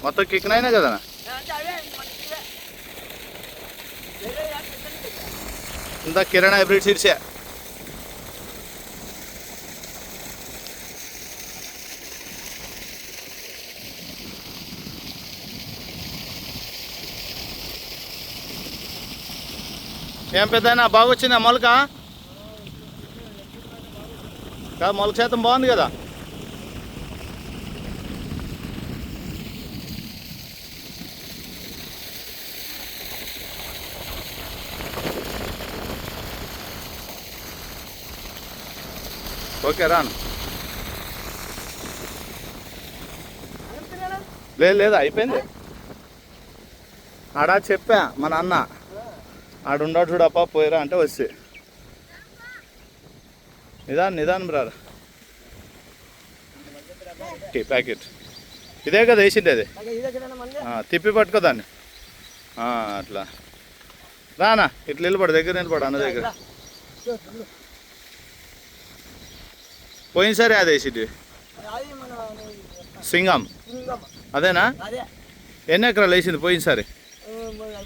మొత్తం కిక్నైనా కదా ఇంత కిరణ్ హైబ్రిడ్ సీడ్సే. ఏం పెద్దనా బాగా వచ్చిందా మొలక? మొలక శాతం బాగుంది కదా. ఓకే రాను. లేదు అయిపోయింది. ఆడ చెప్పా మా నాన్న ఆడుండాడు చూడప్ప పోయిరా అంటే వచ్చి నిదానం బ్రార్. ప్యాకెట్ ఇదే కదా వేసింది అది. తిప్పి పట్టుకో దాన్ని. అట్లా రానా ఇట్లా నిలబడు, దగ్గర నిలబడు అన్న దగ్గర. పోయినసారి అది వేసింది సింగం అదేనా? ఎన్ని ఎకరాలు వేసింది పోయినసారి?